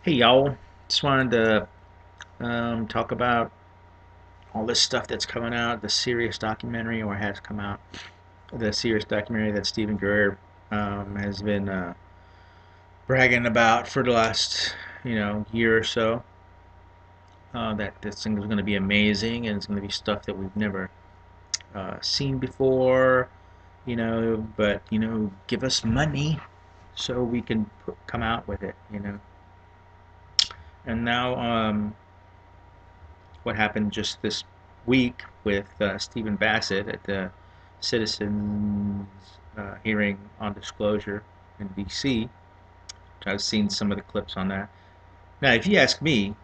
Hey y'all, just wanted to talk about all this stuff that's coming out, the Sirius documentary, or has come out, the Sirius documentary that Stephen Greer has been bragging about for the last, year or so. That this thing is going to be amazing and it's going to be stuff that we've never seen before, but, give us money so we can come out with it. And now, what happened just this week with Stephen Bassett at the Citizens hearing on disclosure in D.C. I've seen some of the clips on that. Now, if you ask me,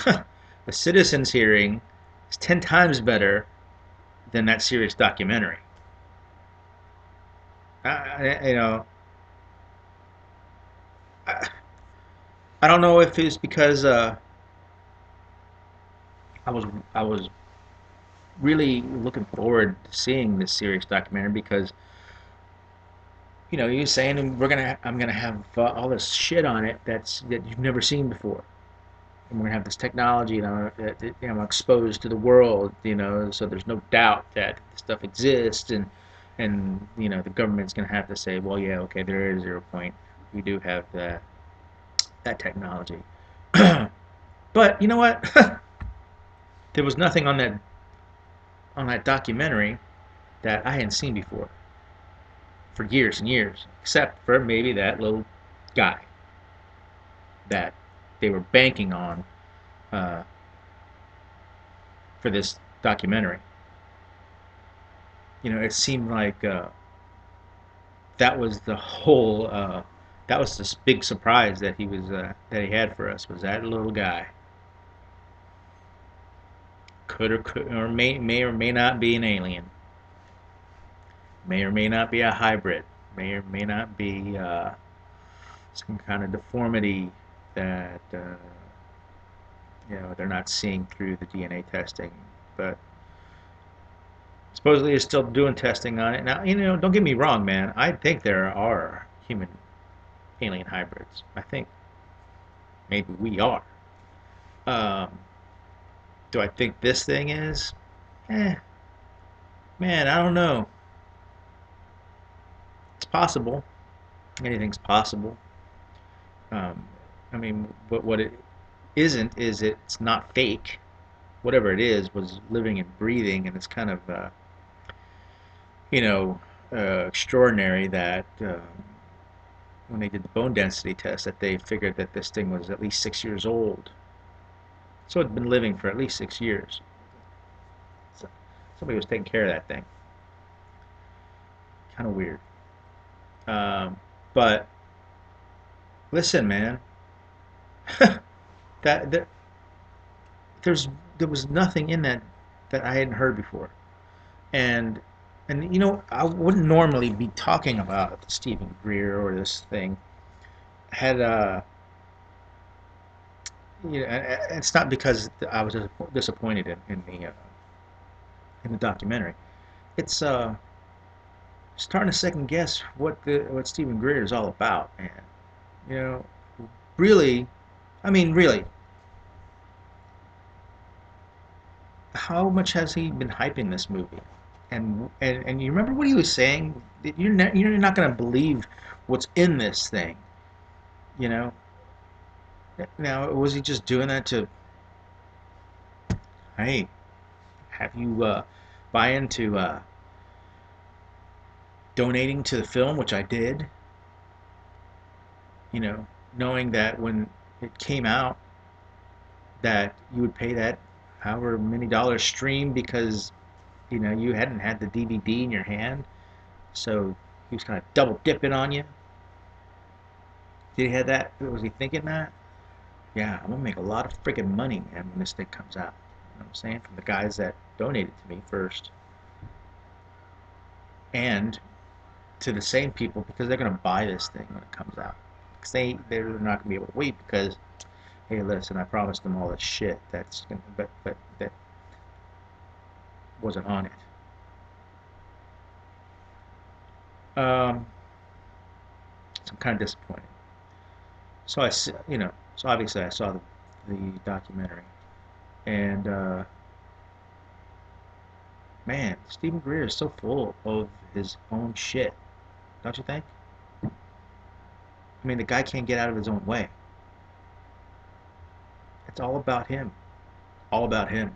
the Citizens hearing is 10 times better than that Sirius documentary. I, you know, I, I don't know if it's because I was I was really looking forward to seeing this Sirius documentary because he was saying I'm gonna have all this shit on it that you've never seen before, and we're gonna have this technology, that I'm exposed to the world, so there's no doubt that this stuff exists, and the government's gonna have to say, well, yeah, okay, there is 0 point. We do have that technology, but you know what? There was nothing on that documentary that I hadn't seen before for years and years, except for maybe that little guy that they were banking on uh, for this documentary. It seemed like that was the whole. That was this big surprise that he had for us, was that little guy. Could or may or may not be an alien. May or may not be a hybrid. May or may not be some kind of deformity that they're not seeing through the DNA testing, but supposedly is still doing testing on it. Now, don't get me wrong, man. I think there are human alien hybrids. I think maybe we are. Um, do I think this thing is? Eh, man, I don't know. It's possible. Anything's possible. Um, I mean, but what it isn't is it's not fake. Whatever it is was living and breathing, and it's kind of, you know, extraordinary that when they did the bone density test, that they figured that this thing was at least 6 years old. So it'd been living for at least 6 years. So somebody was taking care of that thing. Kind of weird. But listen, man, that there's there was nothing in that I hadn't heard before, and I wouldn't normally be talking about Stephen Greer or this thing. Had it's not because I was disappointed in the documentary. It's starting to second guess what Stephen Greer is all about, man. You know, really, I mean, really, how much has he been hyping this movie? And you remember what he was saying? You're not going to believe what's in this thing. You know. Now, was he just doing that to, hey, have you buy into donating to the film, which I did? You know, knowing that when it came out, that you would pay that however many dollars stream because you hadn't had the DVD in your hand, so he was kind of double dipping on you. Did he have that? Was he thinking that? Yeah, I'm gonna make a lot of freaking money, man, when this thing comes out. You know what I'm saying? From the guys that donated to me first, and to the same people because they're gonna buy this thing when it comes out. Because they're not gonna be able to wait because, hey, listen, I promised them all this shit but that wasn't on it. So I'm kind of disappointed. So So obviously I saw the documentary, and man, Stephen Greer is so full of his own shit, don't you think? I mean, the guy can't get out of his own way. It's all about him, all about him.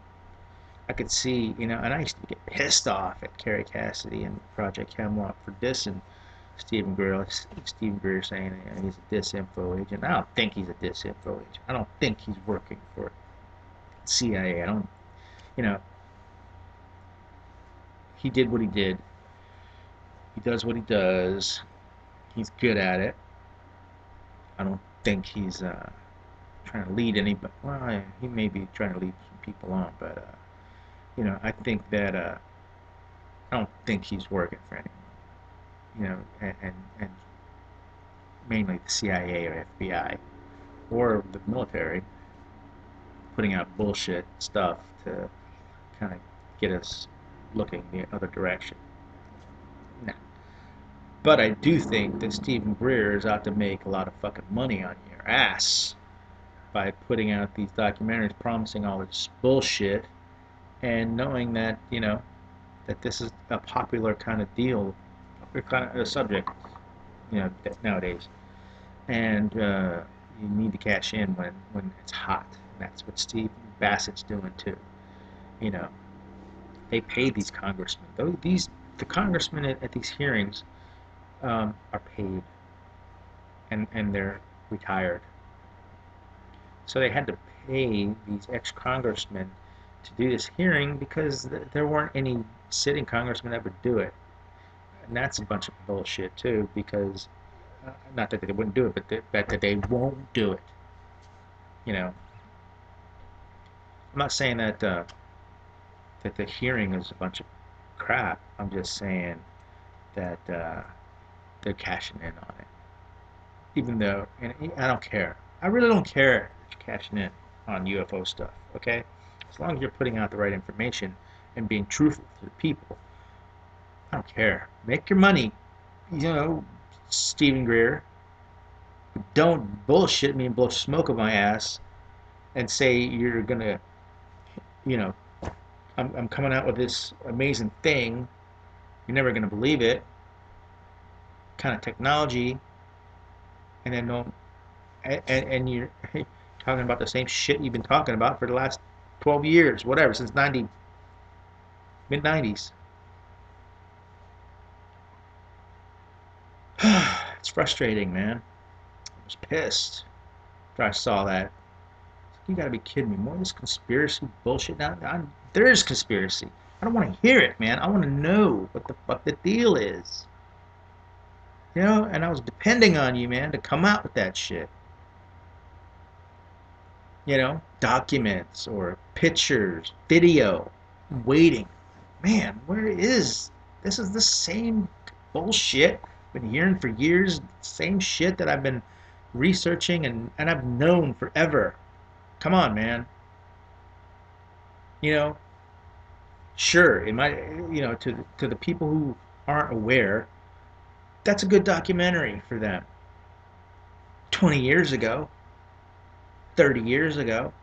I could see, and I used to get pissed off at Kerry Cassidy and Project Hemlock for dissing Stephen Greer. Stephen Greer saying he's a disinfo agent. I don't think he's a disinfo agent. I don't think he's working for CIA. I don't, you know, he did what he did. He does what he does. He's good at it. I don't think he's trying to lead anybody. Well, he may be trying to lead some people on, but I think that I don't think he's working for anyone. And mainly the CIA or FBI or the military putting out bullshit stuff to kind of get us looking the other direction. Nah. But I do think that Stephen Greer is out to make a lot of fucking money on your ass by putting out these documentaries promising all this bullshit and knowing that, that this is a popular kind of deal, kind of a subject, nowadays. And you need to cash in when it's hot. And that's what Steve Bassett's doing too. You know, they pay these congressmen. The congressmen at these hearings are paid, and they're retired. So they had to pay these ex-congressmen to do this hearing because there weren't any sitting congressmen that would do it. And that's a bunch of bullshit too, because not that they wouldn't do it, but that they won't do it. I'm not saying that the hearing is a bunch of crap. I'm just saying that they're cashing in on it. Even though, and I don't care. I really don't care if you're cashing in on UFO stuff. Okay, as long as you're putting out the right information and being truthful to the people, I don't care. Make your money, Stephen Greer. Don't bullshit me and blow smoke up my ass and say you're gonna, you know, I'm coming out with this amazing thing. You're never gonna believe it. Kind of technology, and then don't, and you're talking about the same shit you've been talking about for the last 12 years, whatever, since mid 90s. It's frustrating, man. I was pissed after I saw that. You gotta be kidding me. More of this conspiracy bullshit. Now, there is conspiracy. I don't want to hear it, man. I want to know what the fuck the deal is. And I was depending on you, man, to come out with that shit. Documents or pictures, video. I'm waiting. Man, where is this? Is the same bullshit I've been hearing for years. Same shit that I've been researching and I've known forever. Come on, man. You know, sure, it might, to the people who aren't aware, that's a good documentary for them. 20 years ago, 30 years ago,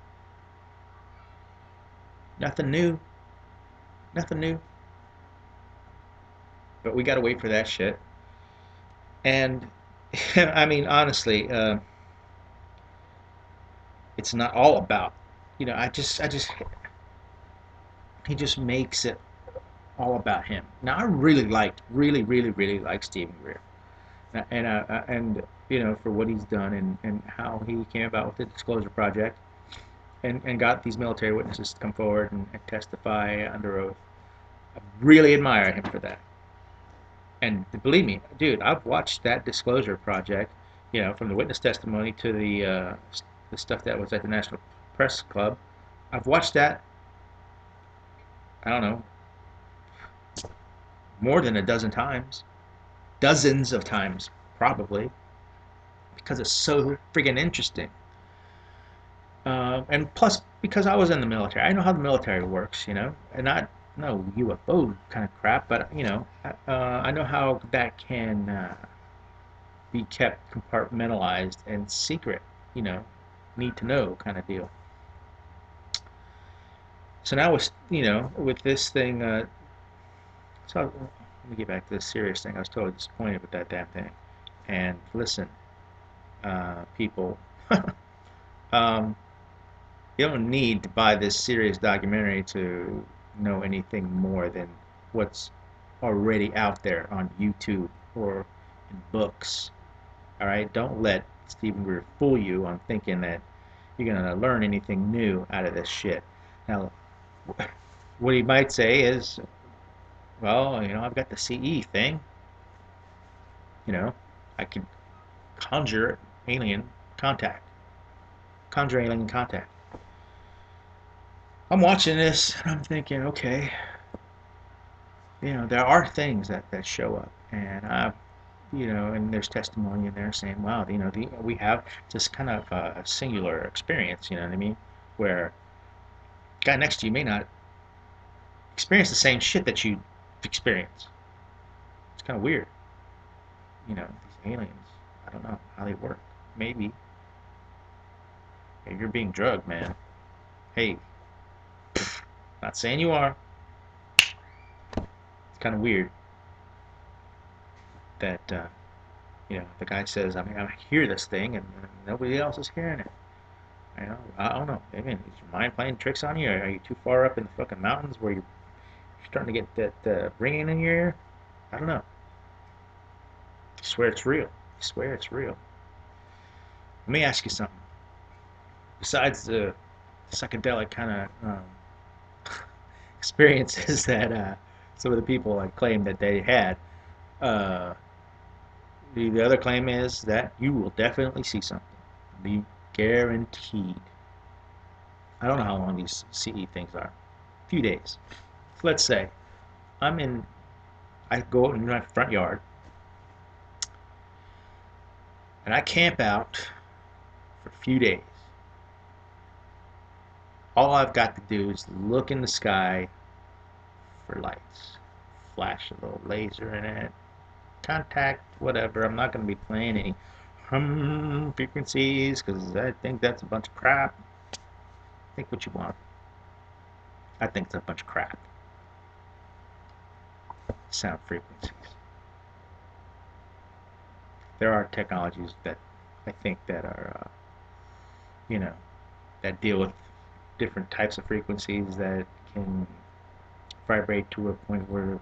nothing new, nothing new. But we got to wait for that shit. And I mean, honestly, it's not all about, I just, he just makes it all about him. Now, I really, really like Stephen Greer. And for what he's done and how he came about with the Disclosure Project and got these military witnesses to come forward and testify under oath. I really admire him for that. And believe me, dude, I've watched that Disclosure Project, from the witness testimony to the stuff that was at the National Press Club. I've watched that, I don't know, more than a dozen times, dozens of times probably, because it's so friggin' interesting. And plus, because I was in the military, I know how the military works, and not no UFO kind of crap, but I know how that can be kept compartmentalized and secret, you know. need to know kind of deal. So now with this thing, so let me get back to this serious thing. I was totally disappointed with that damn thing. And listen, people, um, you don't need to buy this Sirius documentary to know anything more than what's already out there on YouTube or in books. All right, don't let Stephen Greer fool you on thinking that you're gonna learn anything new out of this shit. Now, what he might say is, well, I've got the CE thing. You know, I can conjure alien contact. Conjure alien contact. I'm watching this and I'm thinking, okay, there are things that show up, and and there's testimony in there saying, wow, we have this kind of singular experience, you know what I mean, where the guy next to you may not experience the same shit that you experience. It's kind of weird, these aliens. I don't know how they work. Maybe you're being drugged, man. Hey, not saying you are. It's kind of weird that the guy says, I hear this thing and nobody else is hearing it. I don't know. I mean, is your mind playing tricks on you? Or are you too far up in the fucking mountains where you're starting to get that ringing in your ear? I don't know. I swear it's real. I swear it's real. Let me ask you something. Besides the psychedelic kind of experiences that some of the people had claimed that they had, uh, the other claim is that you will definitely see something. Be guaranteed. I don't know how long these CE things are. A few days. So let's say I go out in my front yard and I camp out for a few days. All I've got to do is look in the sky for lights. Flash a little laser in it. Contact, whatever. I'm not going to be playing any frequencies because I think that's a bunch of crap. Think what you want. I think it's a bunch of crap. Sound frequencies. There are technologies that I think that are, that deal with different types of frequencies that can vibrate to a point where,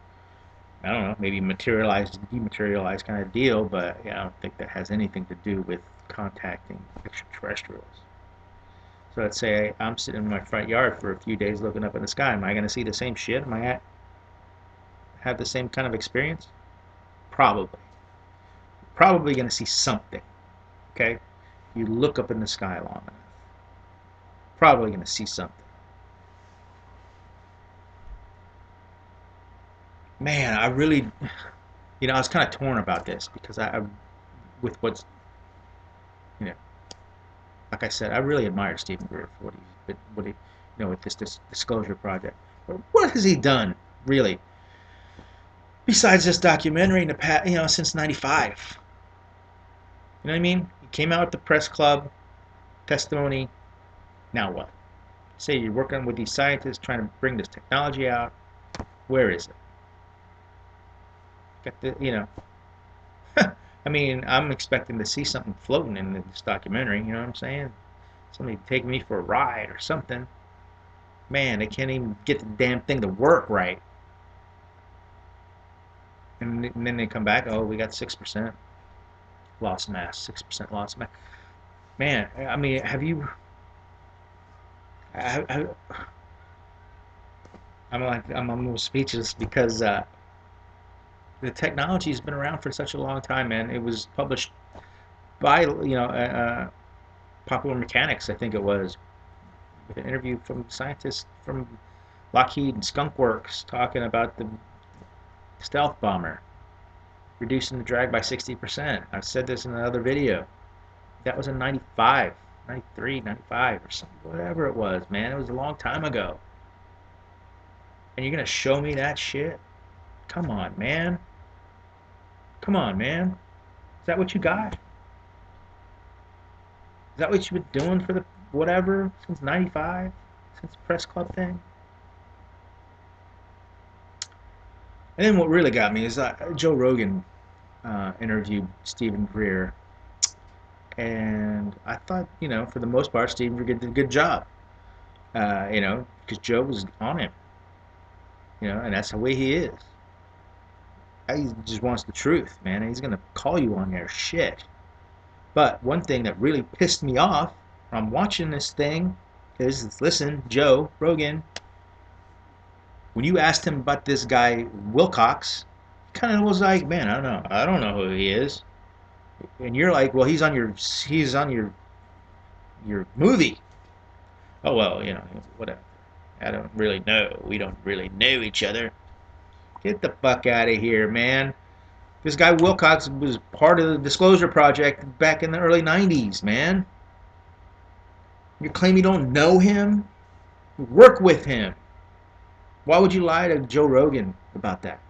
I don't know, maybe materialized, dematerialized kind of deal, but I don't think that has anything to do with contacting extraterrestrials. So let's say I'm sitting in my front yard for a few days looking up in the sky. Am I going to see the same shit? Am I have the same kind of experience? Probably. Probably going to see something. Okay? You look up in the sky long enough. Probably going to see something. Man, I really, I was kind of torn about this because with what's, you know, like I said, I really admire Stephen Greer for with this disclosure project. But what has he done, really, besides this documentary in the past, since '95? You know what I mean? He came out at the press club, testimony. Now what? Say you're working with these scientists trying to bring this technology out. Where is it? Got I mean, I'm expecting to see something floating in this documentary. You know what I'm saying? Somebody take me for a ride or something. Man, they can't even get the damn thing to work right. And then they come back. Oh, we got 6% loss mass. 6% loss mass. Man, I mean, have you? I, I'm almost speechless because the technology has been around for such a long time, man. It was published by Popular Mechanics, I think it was, with an interview from scientists from Lockheed and Skunk Works talking about the stealth bomber reducing the drag by 60%. I've said this in another video. That was in 95, 93, 95, or something, whatever it was, man. It was a long time ago. And you're going to show me that shit? Come on, man. Come on, man. Is that what you got? Is that what you've been doing for the whatever since '95, since the press club thing? And then what really got me is Joe Rogan interviewed Stephen Greer, and I thought, for the most part, Stephen Greer did a good job. Because Joe was on him, and that's the way he is. He just wants the truth, man. And he's gonna call you on their shit. But one thing that really pissed me off from watching this thing is, listen, Joe Rogan, when you asked him about this guy Wilcox, he kind of was like, man, I don't know who he is. And you're like, well, he's on your movie. Oh well, whatever. I don't really know. We don't really know each other. Get the fuck out of here, man. This guy Wilcox was part of the Disclosure Project back in the early '90s, man. You claim you don't know him? Work with him. Why would you lie to Joe Rogan about that?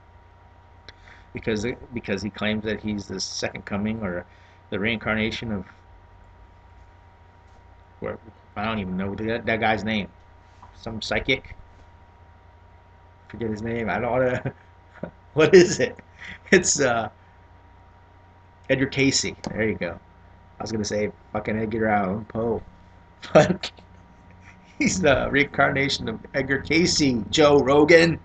Because he claims that he's the second coming or the reincarnation of, where I don't even know that guy's name. Some psychic. Forget his name. I don't know. What is it? It's Edgar Casey. There you go. I was gonna say fucking Edgar Allan Poe, but he's the reincarnation of Edgar Casey. Joe Rogan,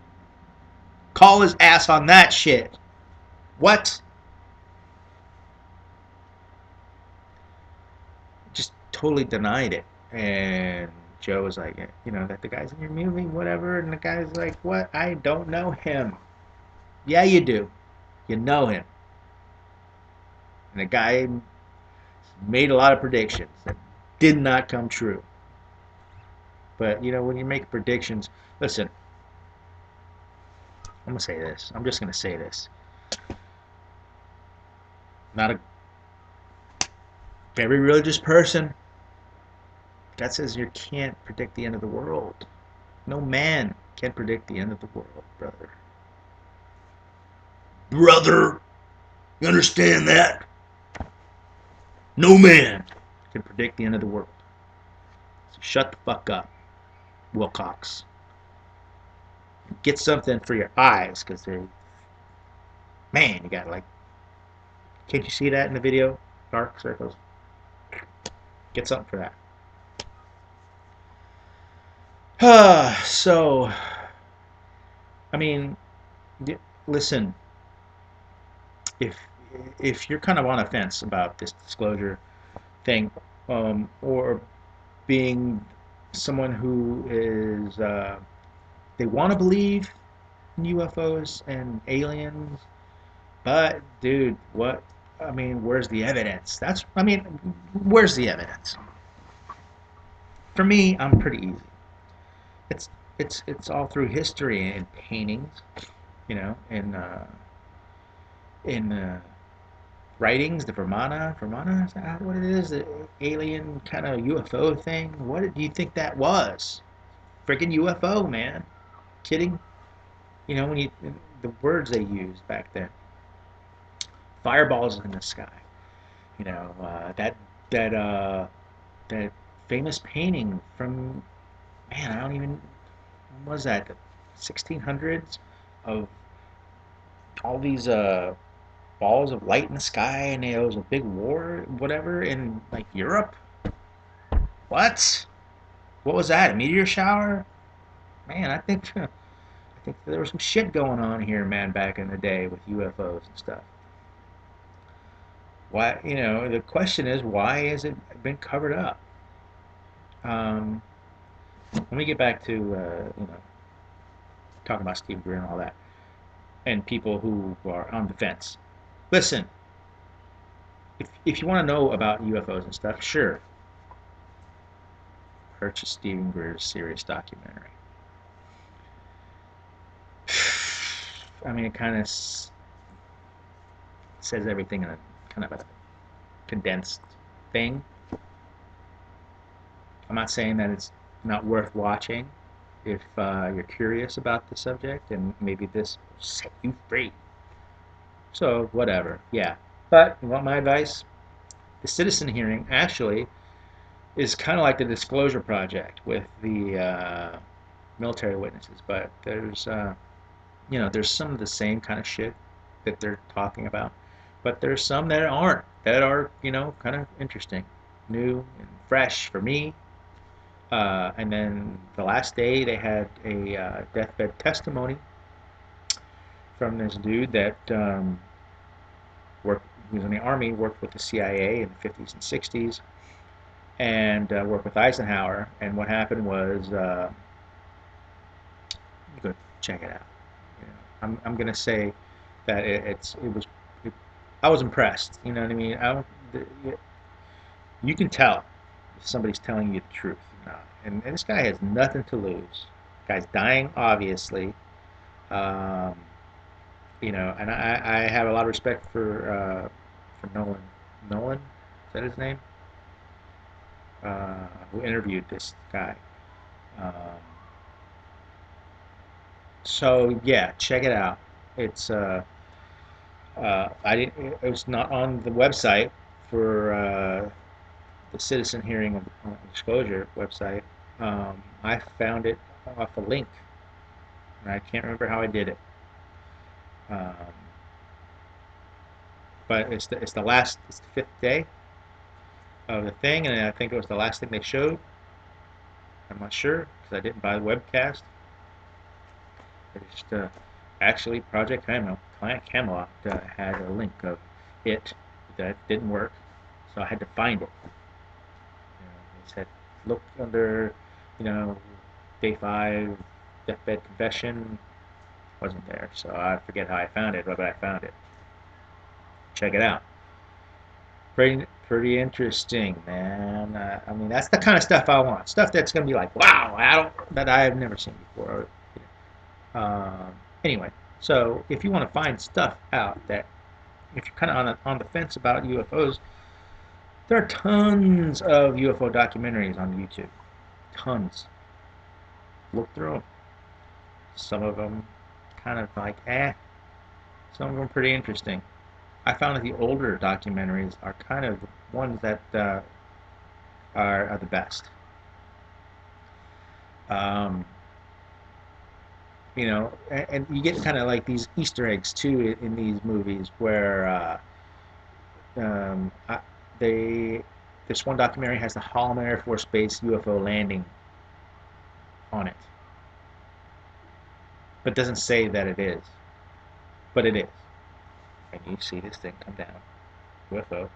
call his ass on that shit. What? Just totally denied it. And Joe was like, that the guy's in your movie, whatever. And the guy's like, what? I don't know him. Yeah, you do. You know him. And the guy made a lot of predictions that did not come true. But when you make predictions, listen, I'm gonna say this. I'm just gonna say this. Not a very religious person. God says you can't predict the end of the world. No man can predict the end of the world, brother. Brother, you understand that? No man can predict the end of the world. So shut the fuck up, Wilcox. Get something for your eyes, because man, you got like, can't you see that in the video? Dark circles. Get something for that. So, I mean, listen, if you're kind of on a fence about this disclosure thing, or being someone who is they want to believe in UFOs and aliens, but dude, what? I mean, where's the evidence? Where's the evidence? For me, I'm pretty easy. It's it's all through history and paintings, in writings, the Vermana, is that what it is? The alien kind of UFO thing. What do you think that was? Freaking UFO, man. Kidding? When the words they used back then. Fireballs in the sky. That that famous painting from, man, I don't even, when was that? The 1600s, of all these balls of light in the sky, and there was a big war, whatever, in like Europe. What? What was that? A meteor shower? Man, I think there was some shit going on here, man, back in the day with UFOs and stuff. Why? The question is, why has it been covered up? Um, Let me get back to talking about Steve Greer and all that, and people who are on the fence. Listen, if you want to know about UFOs and stuff, sure, purchase Stephen Greer's Sirius documentary. It kind of says everything in a kind of a condensed thing. I'm not saying that it's not worth watching if you're curious about the subject, and maybe this will set you free. So, whatever. Yeah. But, you want my advice? The citizen hearing actually is kind of like the Disclosure Project with the military witnesses, but there's some of the same kind of shit that they're talking about, but there's some that aren't, that are, kind of interesting, new and fresh for me. And then the last day they had a deathbed testimony from this dude that worked. He was in the army, worked with the CIA in the 50s and 60s, and worked with Eisenhower. And what happened was, you go check it out. I'm gonna say that it was. I was impressed. You know what I mean? You can tell if somebody's telling you the truth or not. And this guy has nothing to lose. The guy's dying, obviously. Um, and I have a lot of respect for Nolan. Nolan, is that his name? Who interviewed this guy? Um, so yeah, check it out. It's I didn't. It was not on the website for the citizen hearing of disclosure website. I found it off a link, and I can't remember how I did it. Um, but it's the fifth day of the thing, and I think it was the last thing they showed. I'm not sure because I didn't buy the webcast. It just actually Project Camelot had a link of it that didn't work, so I had to find it. It said look under, you know, day 5 deathbed confession. Wasn't there, so I forget how I found it, but I found it. Check it out. Pretty interesting, man. I mean, that's the kind of stuff I want. Stuff that's gonna be like, wow, that I have never seen before. Um, anyway, so if you want to find stuff out that, if you're kind of on the fence about UFOs, there are tons of UFO documentaries on YouTube. Tons. Look through them. Some of them kind of like, eh. Some of them pretty interesting. I found that the older documentaries are kind of the ones that are the best. Um, and you get kind of like these Easter eggs too in these movies where um, I, they this one documentary has the Holloman Air Force Base UFO landing on it, but doesn't say that it is, but it is. And you see this thing come down, UFO,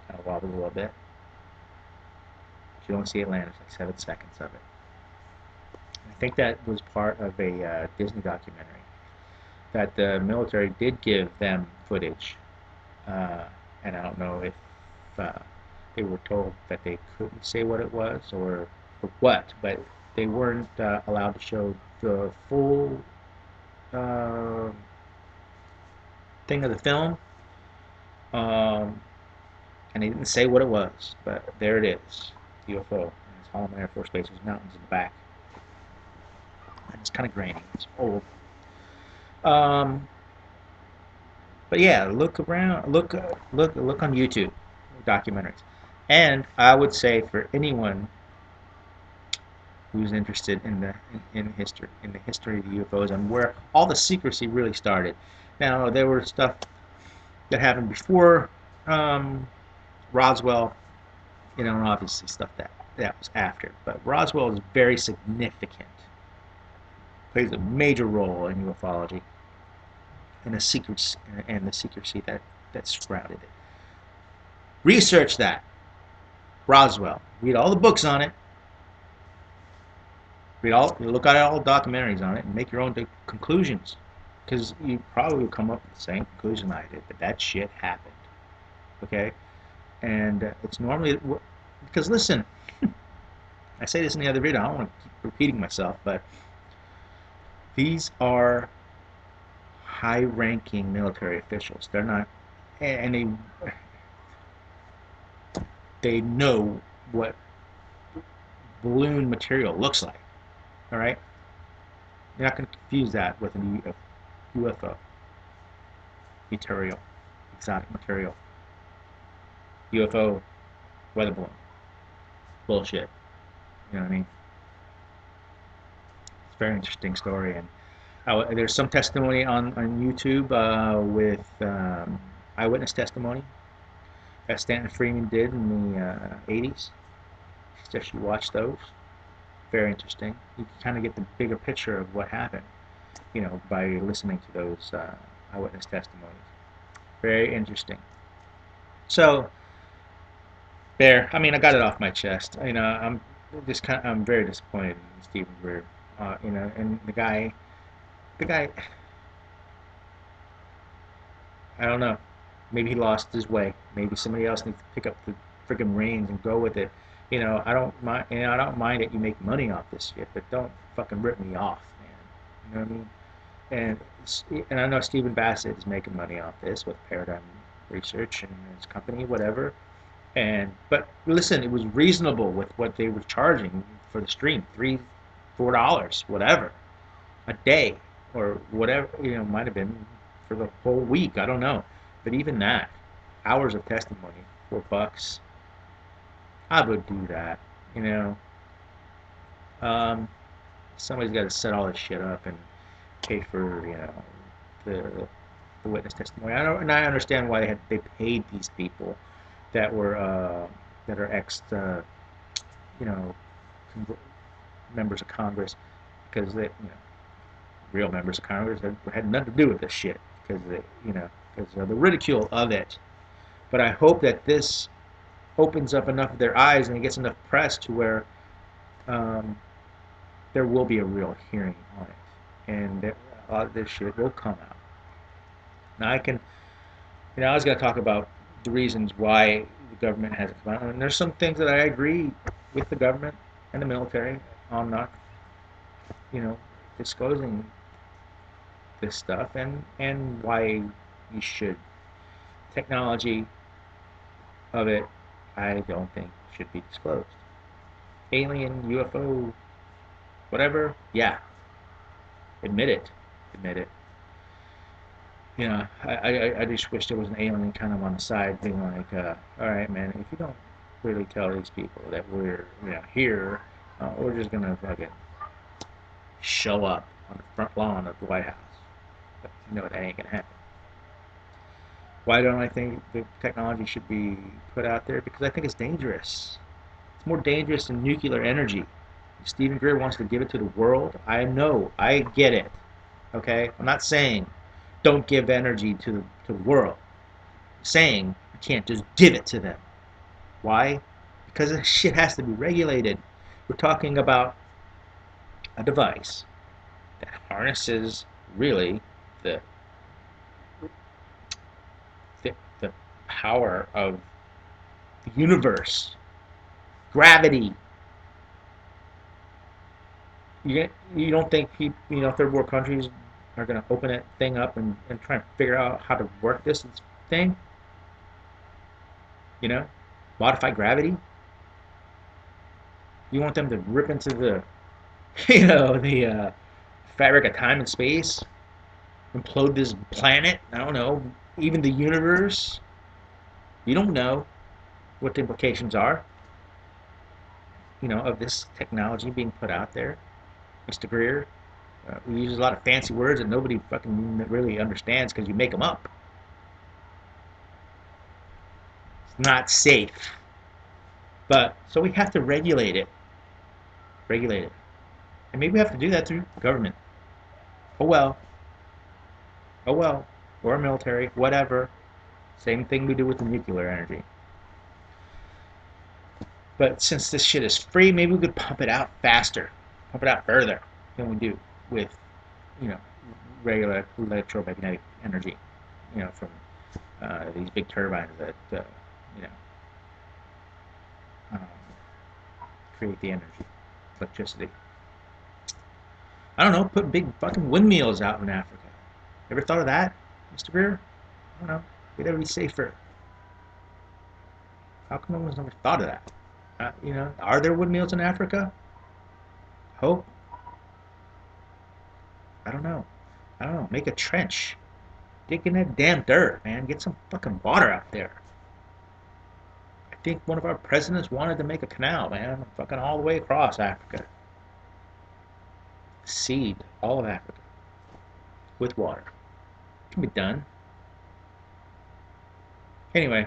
kind of wobbles a little bit. But you don't see it land. It's like 7 seconds of it. I think that was part of a Disney documentary that the military did give them footage, uh, and I don't know if uh, they were told that they couldn't say what it was or what, but they weren't allowed to show the full uh, thing of the film, um, and they didn't say what it was, but there it is, UFO. And it's Holloman Air Force Base. There's mountains in the back, and it's kind of grainy. It's old. Um, but yeah, look around, look on YouTube documentaries, and I would say for anyone who's interested in the history of the UFOs and where all the secrecy really started. Now there were stuff that happened before um, Roswell, and obviously stuff that was after. But Roswell is very significant, plays a major role in ufology and the secrecy that surrounded it. Research that Roswell. Read all the books on it. Look at all the documentaries on it, and make your own conclusions. Because you probably will come up with the same conclusion I did, that shit happened. Okay? And it's normally, because listen, I say this in the other video, I don't want to keep repeating myself, but these are high-ranking military officials. They're not, and they know what balloon material looks like. All right? You're not going to confuse that with a UFO material, exotic material, UFO weather balloon. bullshit. You know what I mean? It's a very interesting story, and there's some testimony on YouTube with eyewitness testimony that Stanton Friedman did in the 80s. Suggest you watch those. Very interesting. You can kind of get the bigger picture of what happened, by listening to those eyewitness testimonies. Very interesting. So there. I mean, I got it off my chest. I'm very disappointed in Stephen Greer. And the guy, I don't know. Maybe he lost his way. Maybe somebody else needs to pick up the freaking reins and go with it. I don't mind. I don't mind that you make money off this shit, but don't fucking rip me off, man. You know what I mean? And I know Stephen Bassett is making money off this with Paradigm Research and his company, whatever. But listen, it was reasonable with what they were charging for the stream, $3, $4, whatever, a day, or whatever, might have been for the whole week. I don't know, but even that, hours of testimony, $4, I would do that. You know, um, Somebody's got to set all this shit up and pay for the the witness testimony. I understand why they paid these people that were that are ex you know members of Congress, because they real members of Congress had nothing to do with this shit, because because of the ridicule of it. But I hope that this opens up enough of their eyes and it gets enough press to where um, there will be a real hearing on it, and that a lot of this shit will come out. Now I was going to talk about the reasons why the government hasn't come out, and there's some things that I agree with the government and the military on not, you know, disclosing this stuff, and why you should. Technology of it, I don't think should be disclosed. Alien, UFO, whatever, yeah, admit it, admit it. I just wish there was an alien kind of on the side being like, all right, man, if you don't really tell these people that we're here, we're just gonna fucking show up on the front lawn of the White House. But that ain't gonna happen. Why don't I think the technology should be put out there? Because I think it's dangerous. It's more dangerous than nuclear energy. If Stephen Greer wants to give it to the world, I know, I get it. Okay, I'm not saying don't give energy to the world. I'm saying you can't just give it to them. Why? Because this shit has to be regulated. We're talking about a device that harnesses really the the power of the universe, gravity. You don't think third world countries are going to open that thing up and try and figure out how to work this thing? You know, modify gravity. You want them to rip into the the fabric of time and space, implode this planet? I don't know, even the universe. You don't know what the implications are, of this technology being put out there, Mr. Greer. We use a lot of fancy words that nobody fucking really understands because you make them up. It's not safe. But so we have to regulate it. Regulate it. And maybe we have to do that through government. Oh well. Oh well. Or military, whatever. Same thing we do with the nuclear energy. But since this shit is free, maybe we could pump it out faster, pump it out further than we do with, you know, regular electromagnetic energy, from these big turbines that, you know, um, create the energy, electricity. I don't know, put big fucking windmills out in Africa. Ever thought of that, Mr. Greer? I don't know. Maybe that would be safer. How come no one's never thought of that? Are there windmills in Africa? Hope. I don't know. I don't know. Make a trench. Dig in that damn dirt, man. Get some fucking water out there. I think one of our presidents wanted to make a canal, man, fucking all the way across Africa. Seed all of Africa with water. Can be done. Anyway,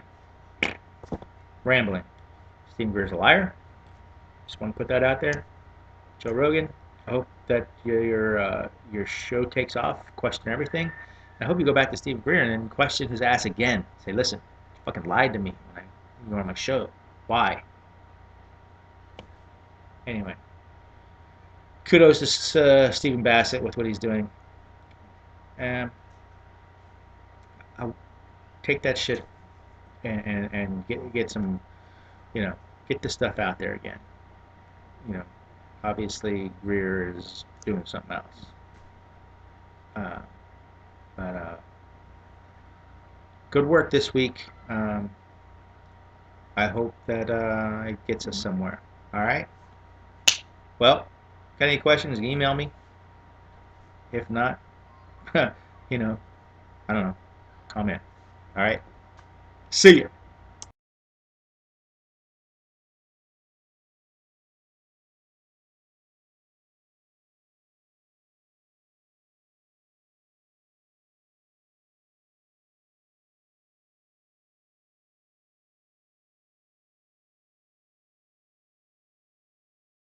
rambling. Stephen Greer's a liar. Just want to put that out there. Joe Rogan, I hope that your show takes off. Question everything. I hope you go back to Steve Greer and then question his ass again. Say, listen, you fucking lied to me when you were on my show. Why? Anyway, kudos to Stephen Bassett with what he's doing. I'll take that shit and get some, you know, get the stuff out there again. You know, obviously Greer is doing something else. Uh, but good work this week. I hope that it gets us somewhere. All right. Well, got any questions? Email me. If not, you know, I don't know. Comment. All right. See you.